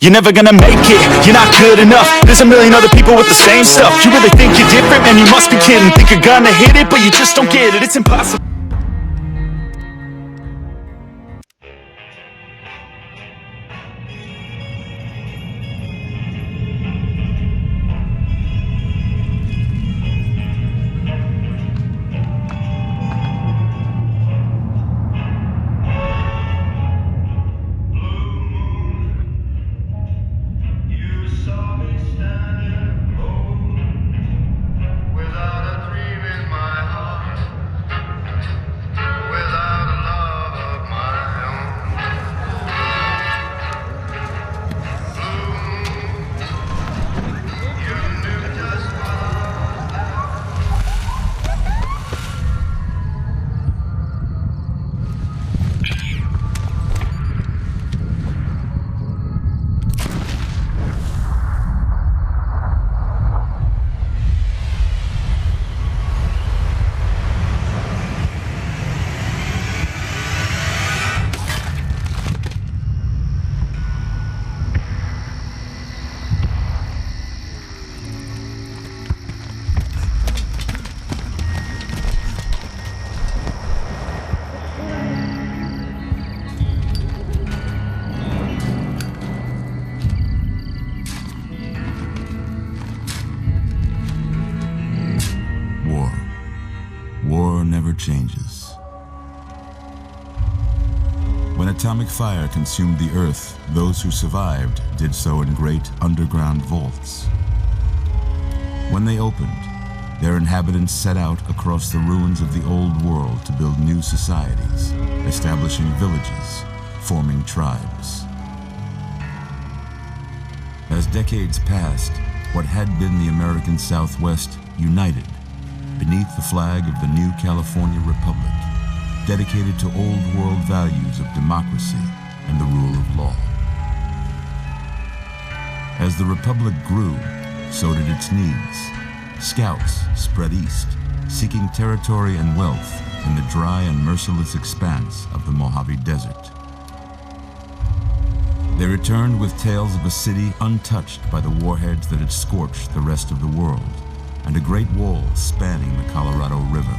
You're never gonna make it, you're not good enough. There's a million other people with the same stuff. You really think you're different? Man, you must be kidding. Think you're gonna hit it, but you just don't get it. It's impossible. War never changes. When atomic fire consumed the Earth, those who survived did so in great underground vaults. When they opened, their inhabitants set out across the ruins of the old world to build new societies, establishing villages, forming tribes. As decades passed, what had been the American Southwest united beneath the flag of the new California Republic, dedicated to old world values of democracy and the rule of law. As the Republic grew, so did its needs. Scouts spread east, seeking territory and wealth in the dry and merciless expanse of the Mojave Desert. They returned with tales of a city untouched by the warheads that had scorched the rest of the world, and a great wall spanning the Colorado River.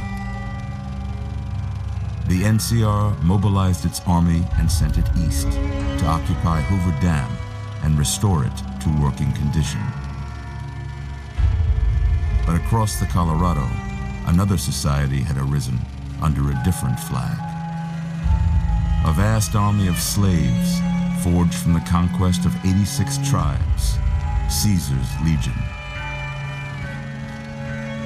The NCR mobilized its army and sent it east to occupy Hoover Dam and restore it to working condition. But across the Colorado, another society had arisen under a different flag. A vast army of slaves forged from the conquest of 86 tribes, Caesar's Legion.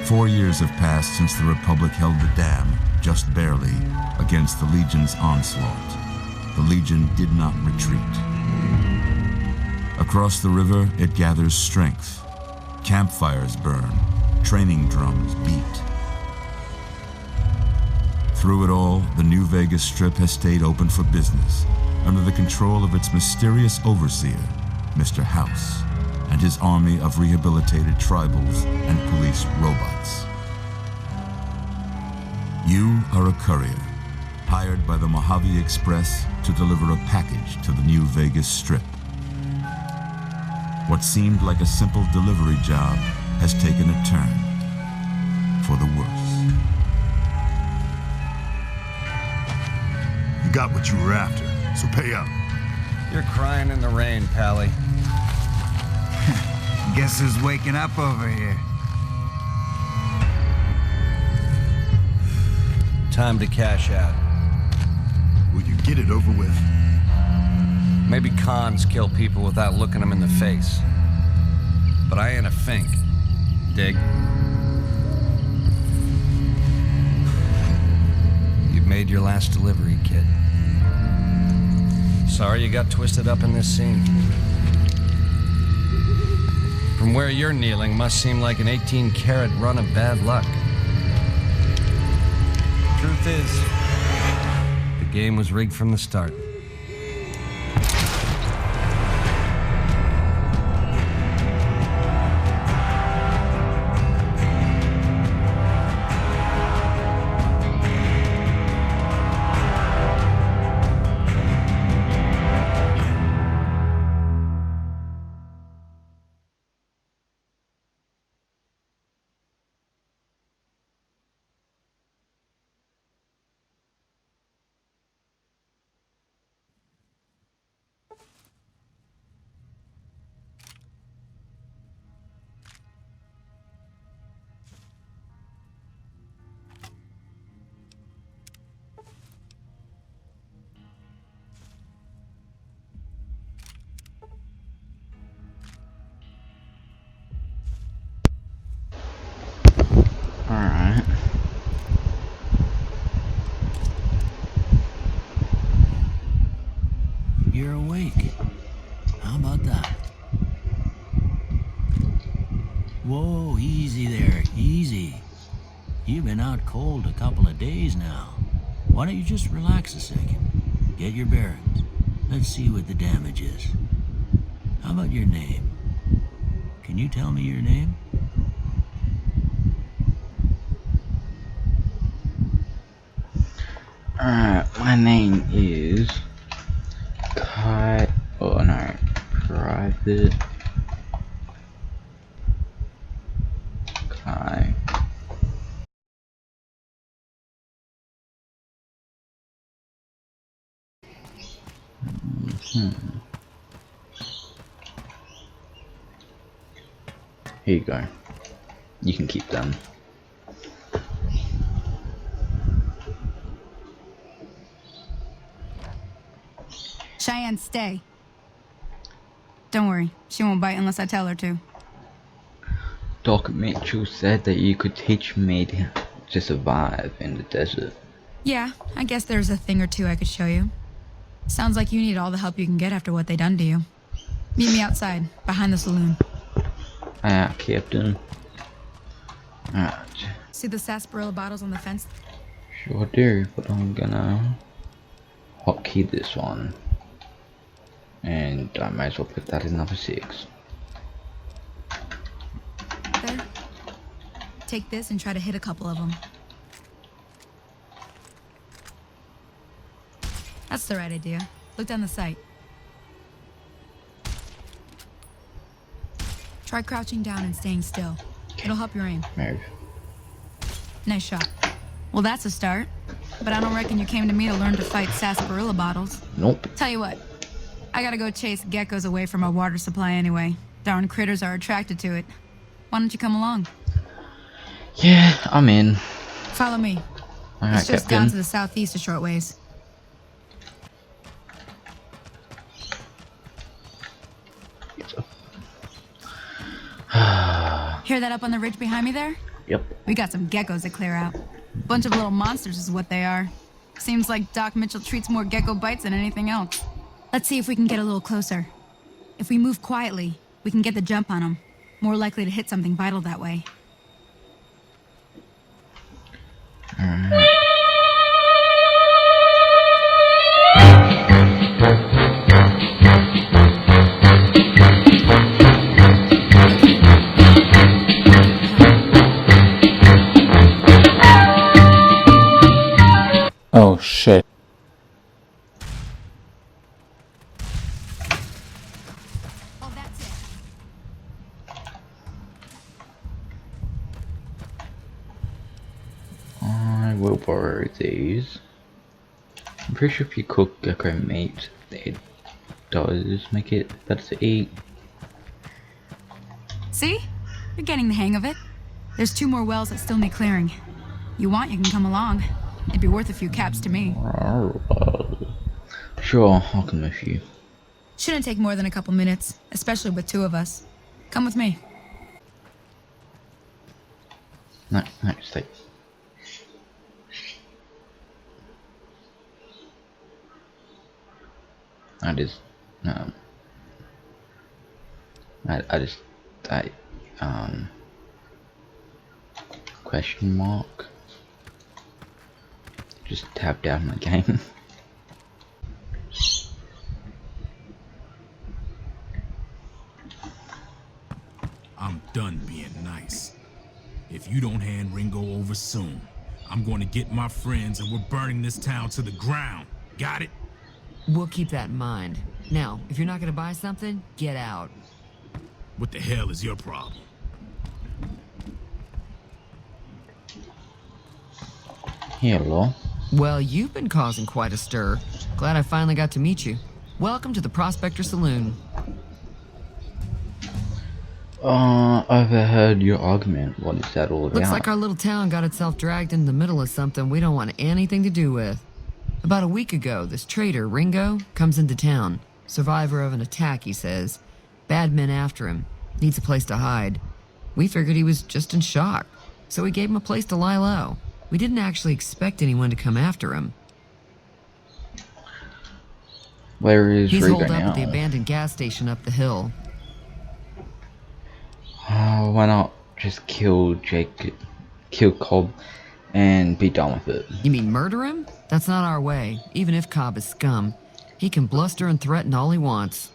4 years have passed since the Republic held the dam, just barely, against the Legion's onslaught. The Legion did not retreat. Across the river, it gathers strength. Campfires burn, training drums beat. Through it all, the New Vegas Strip has stayed open for business, under the control of its mysterious overseer, Mr. House, and his army of rehabilitated tribals and police robots. You are a courier, hired by the Mojave Express to deliver a package to the New Vegas Strip. What seemed like a simple delivery job has taken a turn for the worse. You got what you were after, so pay up. You're crying in the rain, Pally. Guess who's waking up over here? Time to cash out. Will you get it over with? Maybe cons kill people without looking them in the face. But I ain't a fink. Dig? You've made your last delivery, kid. Sorry you got twisted up in this scene. From where you're kneeling must seem like an 18-carat run of bad luck. Truth is, the game was rigged from the start. week. How about that? Whoa, easy there, easy. You've been out cold a couple of days now. Why don't you just relax a second? Get your bearings. Let's see what the damage is. How about your name? Can you tell me your name? My name is Kai. Oh no, Private Kai. Here you go. You can keep them. Cheyenne, stay. Don't worry, she won't bite unless I tell her to. Doc Mitchell said that you could teach me to survive in the desert. Yeah, I guess there's a thing or two I could show you. Sounds like you need all the help you can get after what they done to you. Meet me outside, behind the saloon. Captain. Alright. See the sarsaparilla bottles on the fence? Sure do, but I'm gonna hotkey this one. And I might as well put that in number 6. There. Take this and try to hit a couple of them. That's the right idea. Look down the sight. Try crouching down and staying still. It'll help your aim. Move. Nice shot. Well, that's a start. But I don't reckon you came to me to learn to fight sarsaparilla bottles. Nope. Tell you what. I gotta go chase geckos away from our water supply anyway. Darn critters are attracted to it. Why don't you come along? Yeah, I'm in. Follow me. Alright, It's just Captain. down to the southeast a short ways. Hear that up on the ridge behind me there? Yep. We got some geckos to clear out. Bunch of little monsters is what they are. Seems like Doc Mitchell treats more gecko bites than anything else. Let's see if we can get a little closer. If we move quietly, we can get the jump on them. More likely to hit something vital that way. Oh shit. Oh, that's it. I will borrow these. I'm pretty sure if you cook gecko meat, it does make it better to eat. See? You're getting the hang of it. There's 2 more wells that still need clearing. You want, you can come along. It'd be worth a few caps to me. Sure, I'll come with you. Shouldn't take more than a couple minutes, especially with 2 of us. Come with me. No, stay. Question mark. Just tapped out my game. I'm done being nice. If you don't hand Ringo over soon, I'm going to get my friends and we're burning this town to the ground. Got it? We'll keep that in mind. Now, if you're not gonna buy something, get out. What the hell is your problem? Hello. Well, you've been causing quite a stir. Glad I finally got to meet you. Welcome to the Prospector Saloon. Overheard your argument. What is that all about? Looks like our little town got itself dragged into the middle of something we don't want anything to do with. About a week ago, this traitor, Ringo, comes into town. Survivor of an attack, he says. Bad men after him. Needs a place to hide. We figured he was just in shock, so we gave him a place to lie low. We didn't actually expect anyone to come after him. Where is He's Rigo holed up now? at the abandoned gas station up the hill. Why not just kill Cobb, and be done with it? You mean murder him? That's not our way, even if Cobb is scum. He can bluster and threaten all he wants.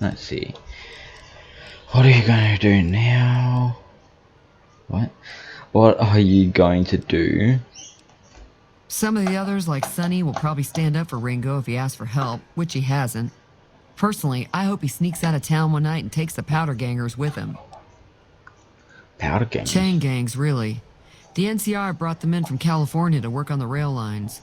Let's see. What are you going to do now? What? What are you going to do? Some of the others, like Sonny, will probably stand up for Ringo if he asks for help, which he hasn't. Personally, I hope he sneaks out of town one night and takes the powder gangers with him. Powder gangs? Chain gangs, really. The NCR brought them in from California to work on the rail lines.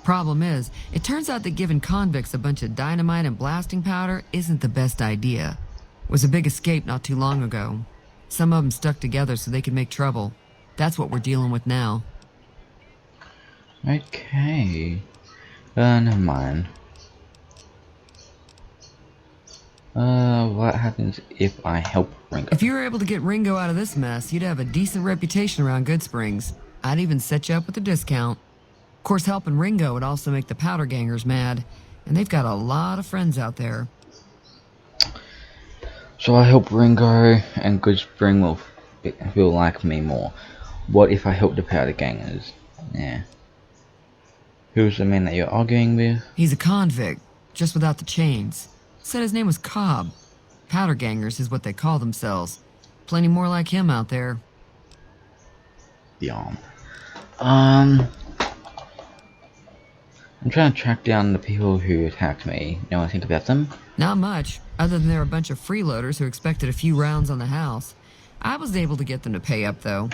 Problem is, it turns out that giving convicts a bunch of dynamite and blasting powder isn't the best idea. It was a big escape not too long ago. Some of them stuck together so they could make trouble. That's what we're dealing with now. Okay. Never mind. What happens if I help Ringo? If you were able to get Ringo out of this mess, you'd have a decent reputation around Goodsprings. I'd even set you up with a discount. Of course, helping Ringo would also make the powder gangers mad, and they've got a lot of friends out there. So I help Ringo, and Goodspring will like me more. What if I help the powder gangers? Yeah. Who's the man that you're arguing with? He's a convict, just without the chains. Said his name was Cobb. Powder gangers is what they call themselves. Plenty more like him out there. The arm. I'm trying to track down the people who attacked me. Know anything about them? Not much, other than they're a bunch of freeloaders who expected a few rounds on the house. I was able to get them to pay up, though.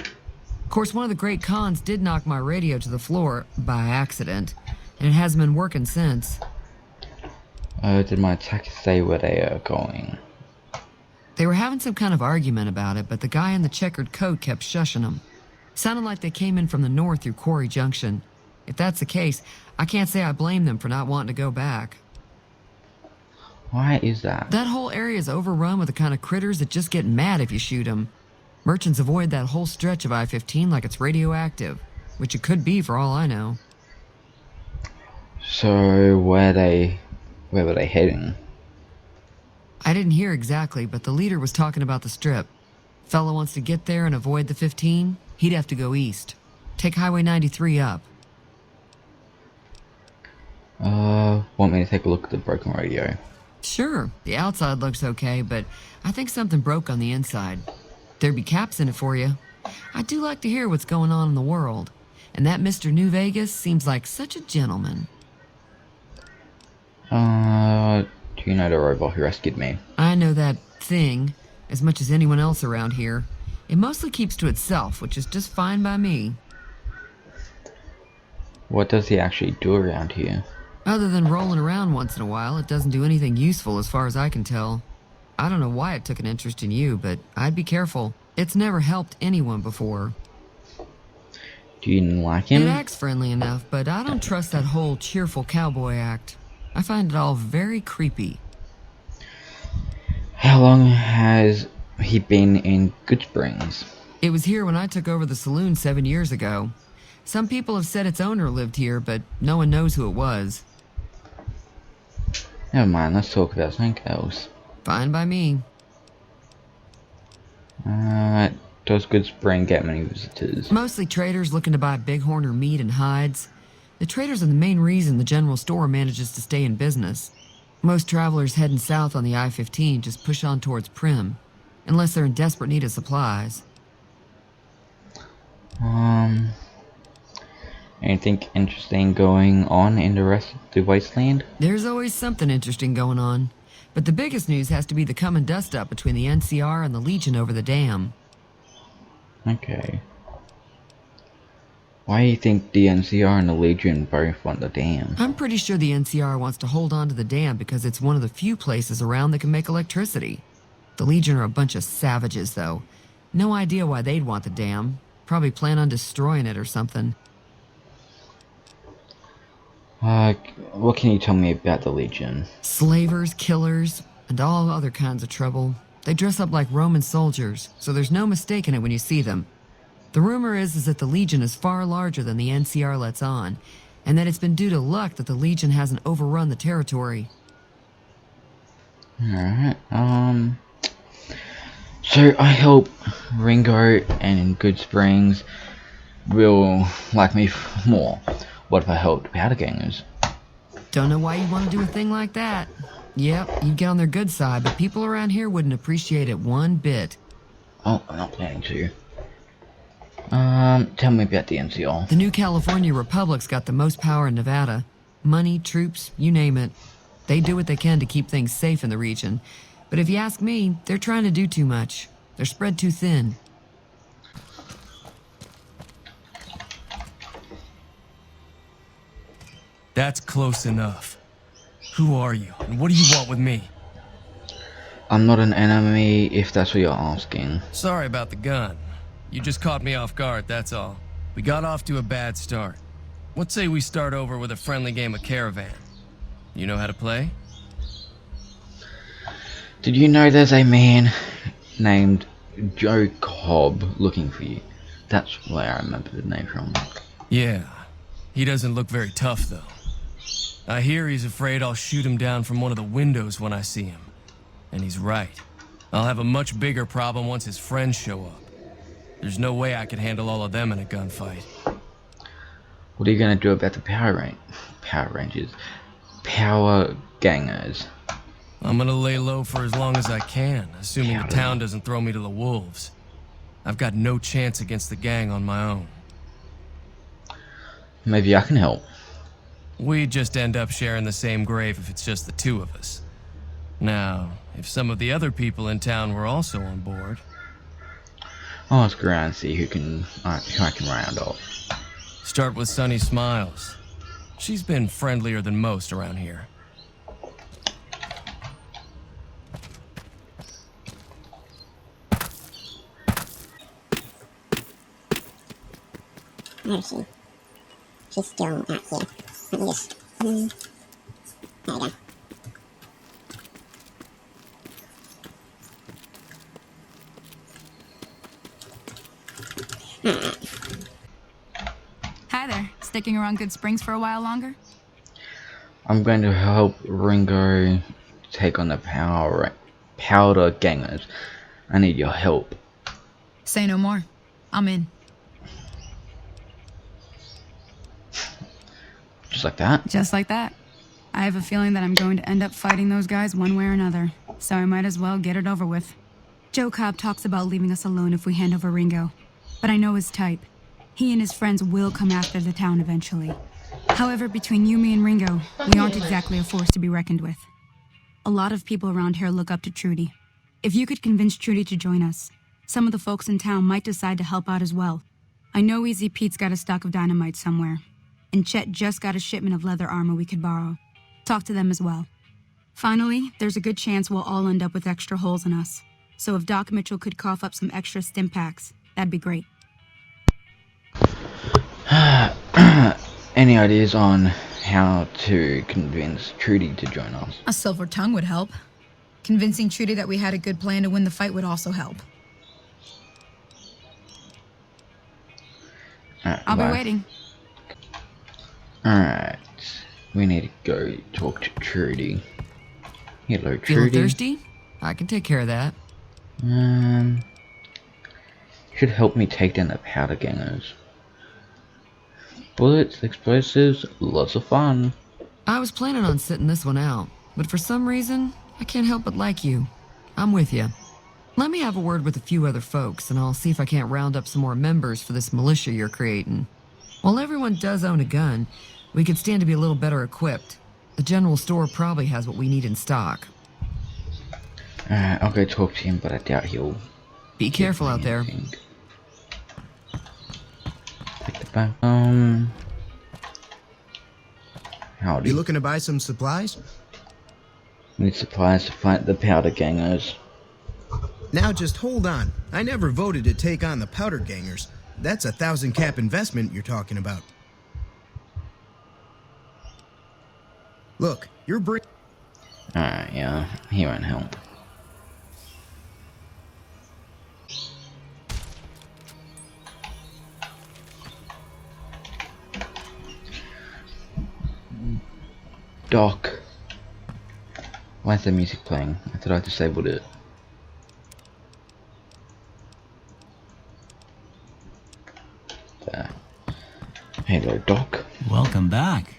Of course, one of the great cons did knock my radio to the floor, by accident, and it hasn't been working since. Did my attackers say where they are going? They were having some kind of argument about it, but the guy in the checkered coat kept shushing them. Sounded like they came in from the north through Quarry Junction. If that's the case, I can't say I blame them for not wanting to go back. Why is that? That whole area is overrun with the kind of critters that just get mad if you shoot them. Merchants avoid that whole stretch of I-15 like it's radioactive, which it could be for all I know. So where were they heading? I didn't hear exactly, but the leader was talking about the strip. Fella wants to get there and avoid the 15, he'd have to go east. Take Highway 93 up. Want me to take a look at the broken radio? Sure, the outside looks okay, but I think something broke on the inside. There'd be caps in it for you. I do like to hear what's going on in the world. And that Mr. New Vegas seems like such a gentleman. Do you know the robot who rescued me? I know that thing as much as anyone else around here. It mostly keeps to itself, which is just fine by me. What does he actually do around here? Other than rolling around once in a while, it doesn't do anything useful as far as I can tell. I don't know why it took an interest in you, but I'd be careful. It's never helped anyone before. Do you like him? It acts friendly enough, but I don't trust that whole cheerful cowboy act. I find it all very creepy. How long has he been in Goodsprings? It was here when I took over the saloon 7 years ago. Some people have said its owner lived here, but no one knows who it was. Never mind, let's talk about something else. Fine by me. Does Goodspring get many visitors? Mostly traders looking to buy bighorn or meat and hides. The traders are the main reason the general store manages to stay in business. Most travelers heading south on the I-15 just push on towards Prim, unless they're in desperate need of supplies. Anything interesting going on in the rest of the wasteland? There's always something interesting going on. But the biggest news has to be the come and dust up between the NCR and the Legion over the dam. Okay. Why do you think the NCR and the Legion both want the dam? I'm pretty sure the NCR wants to hold on to the dam because it's one of the few places around that can make electricity. The Legion are a bunch of savages, though. No idea why they'd want the dam. Probably plan on destroying it or something. What can you tell me about the Legion? Slavers, killers, and all other kinds of trouble. They dress up like Roman soldiers, so there's no mistaking it when you see them. The rumor is that the Legion is far larger than the NCR lets on, and that it's been due to luck that the Legion hasn't overrun the territory. Alright, so I hope Ringo and Good Springs will like me more. What if I helped Powder Gangers? Don't know why you want to do a thing like that. Yep, you'd get on their good side, but people around here wouldn't appreciate it one bit. Oh, I'm not planning to. Tell me about the NCR. The new California Republic's got the most power in Nevada. Money, troops, you name it. They do what they can to keep things safe in the region. But if you ask me, they're trying to do too much. They're spread too thin. That's close enough. Who are you, and what do you want with me? I'm not an enemy, if that's what you're asking. Sorry about the gun. You just caught me off guard, that's all. We got off to a bad start. What say we start over with a friendly game of Caravan? You know how to play? Did you know there's a man named Joe Cobb looking for you? That's where I remember the name from. Yeah. He doesn't look very tough, though. I hear he's afraid I'll shoot him down from one of the windows when I see him. And he's right. I'll have a much bigger problem once his friends show up. There's no way I could handle all of them in a gunfight. What are you gonna do about the Power Rangers? Power Gangers. I'm gonna lay low for as long as I can, assuming the town doesn't throw me to the wolves. I've got no chance against the gang on my own. Maybe I can help. We just end up sharing the same grave if it's just the two of us. Now, if some of the other people in town were also on board... I'll ask around and see who I can round off. Start with Sunny Smiles. She's been friendlier than most around here. Where is she? She's still out here. Let me just... there we go. Hi there. Sticking around Good Springs for a while longer? I'm going to help Ringo take on the Powder Gangers. I need your help. Say no more. I'm in. Just like that? Just like that. I have a feeling that I'm going to end up fighting those guys one way or another, so I might as well get it over with. Joe Cobb talks about leaving us alone if we hand over Ringo, but I know his type. He and his friends will come after the town eventually. However, between you, me, and Ringo, we aren't exactly a force to be reckoned with. A lot of people around here look up to Trudy. If you could convince Trudy to join us, some of the folks in town might decide to help out as well. I know Easy Pete's got a stock of dynamite somewhere, and Chet just got a shipment of leather armor we could borrow. Talk to them as well. Finally, there's a good chance we'll all end up with extra holes in us. So if Doc Mitchell could cough up some extra stim packs, that'd be great. Any ideas on how to convince Trudy to join us? A silver tongue would help. Convincing Trudy that we had a good plan to win the fight would also help. I'll be waiting. Alright. We need to go talk to Trudy. Hello, Trudy. Feeling thirsty? I can take care of that. Should help me take down the Powder Gangers. Bullets, explosives, lots of fun. I was planning on sitting this one out, but for some reason, I can't help but like you. I'm with you. Let me have a word with a few other folks, and I'll see if I can't round up some more members for this militia you're creating. While everyone does own a gun, we could stand to be a little better equipped. The general store probably has what we need in stock. I'll go talk to him, but I doubt he'll... Be careful out there. Pick the back. Howdy. You looking to buy some supplies? Need supplies to fight the Powder Gangers. Now just hold on. I never voted to take on the Powder Gangers. That's a 1,000 cap investment you're talking about. Look, you're Alright, yeah, he won't help. Doc. Why is the music playing? I thought I disabled it. There. Hello, Doc. Welcome back.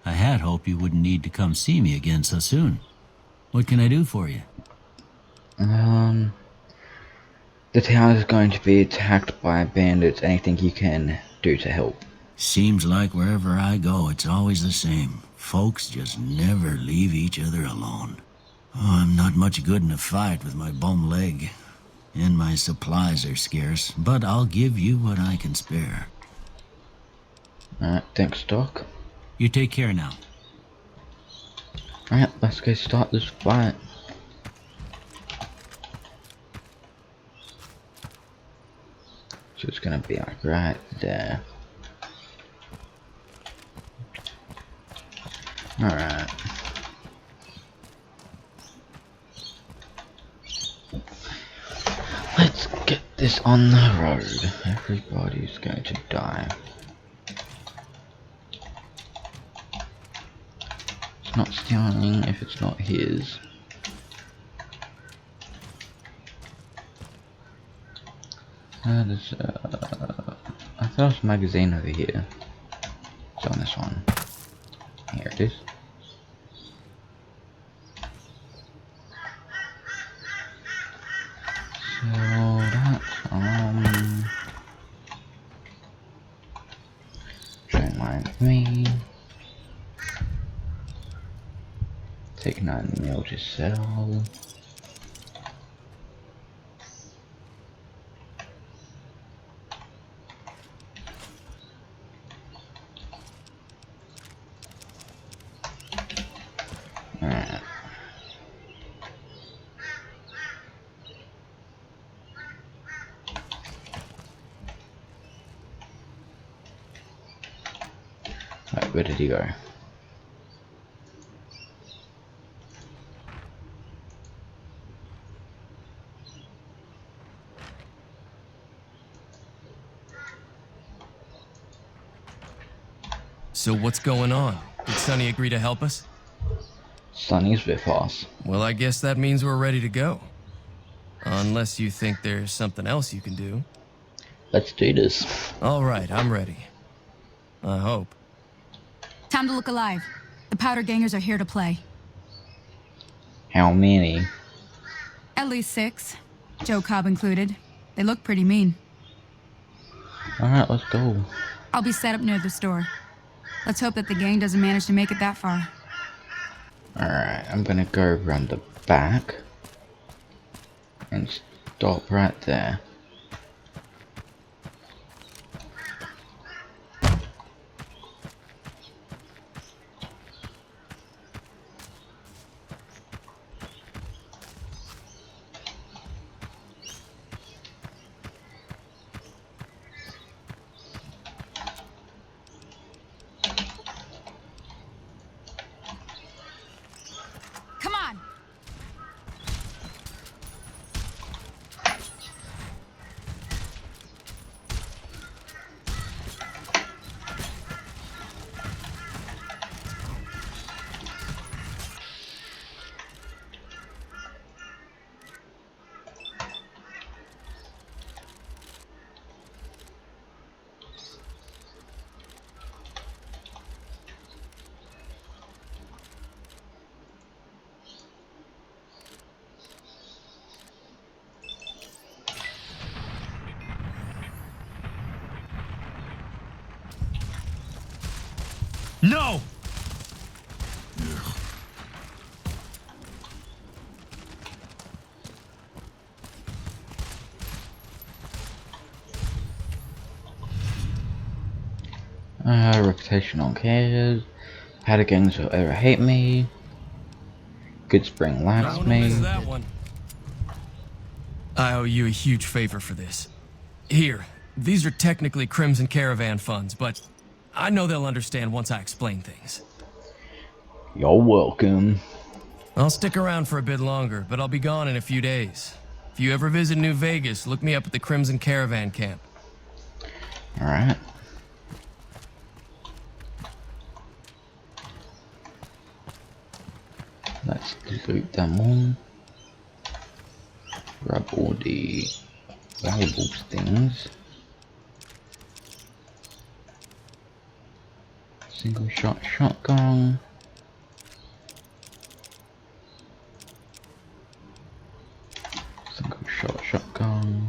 I had hoped you wouldn't need to come see me again so soon. What can I do for you? The town is going to be attacked by bandits. Anything you can do to help? Seems like wherever I go, it's always the same. Folks just never leave each other alone. Oh, I'm not much good in a fight with my bum leg. And my supplies are scarce, but I'll give you what I can spare. Alright, thanks, Doc. You take care now. Alright, let's go start this fight. So it's gonna be like right there. Alright. Let's get this on the road. Everybody's going to die. It's not stealing if it's not his. There's I thought it was a magazine over here. It's on this one. Here it is. So that's don't mind me. Take 9 mil to sell. Alright. Right, where did he go? So what's going on? Did Sonny agree to help us? Sonny's with us. Well, I guess that means we're ready to go. Unless you think there's something else you can do. Let's do this. Alright, I'm ready. I hope. Time to look alive. The powder gangers are here to play. How many? At least 6. Joe Cobb included. They look pretty mean. Alright, let's go. I'll be set up near the store. Let's hope that the gang doesn't manage to make it that far. Alright, I'm gonna go around the back and stop right there. Come on! No! Reputation on cares. Powder gangs will ever hate me. Good spring last me. That one. I owe you a huge favor for this. Here, these are technically Crimson Caravan funds, but I know they'll understand once I explain things. You're welcome. I'll stick around for a bit longer, but I'll be gone in a few days. If you ever visit New Vegas, look me up at the Crimson Caravan Camp. Alright. Let's loot them all. Grab all the valuable things. Single shot shotgun. Single shot shotgun.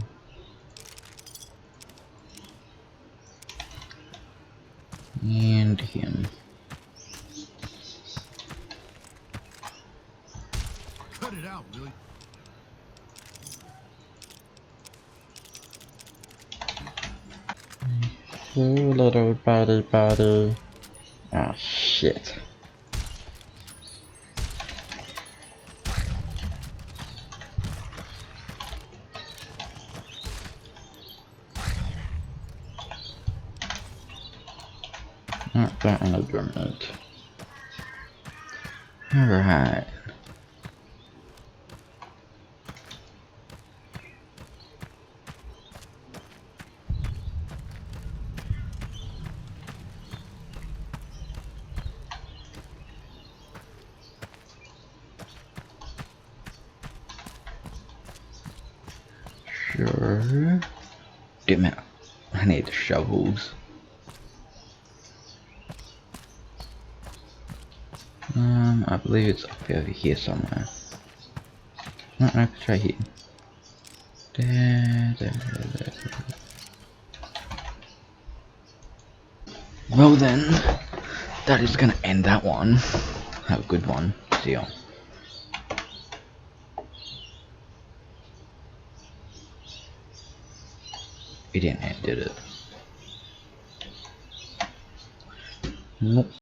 And him. Cut it out, Willie. You little buddy. Ah, shit. Not that in a minute. Alright. Sure. Damn it. I need the shovels. I believe it's up over here somewhere. No, it's right here. There. Well then, that is gonna end that one. Have a good one. See ya. It didn't end, did it? Nope.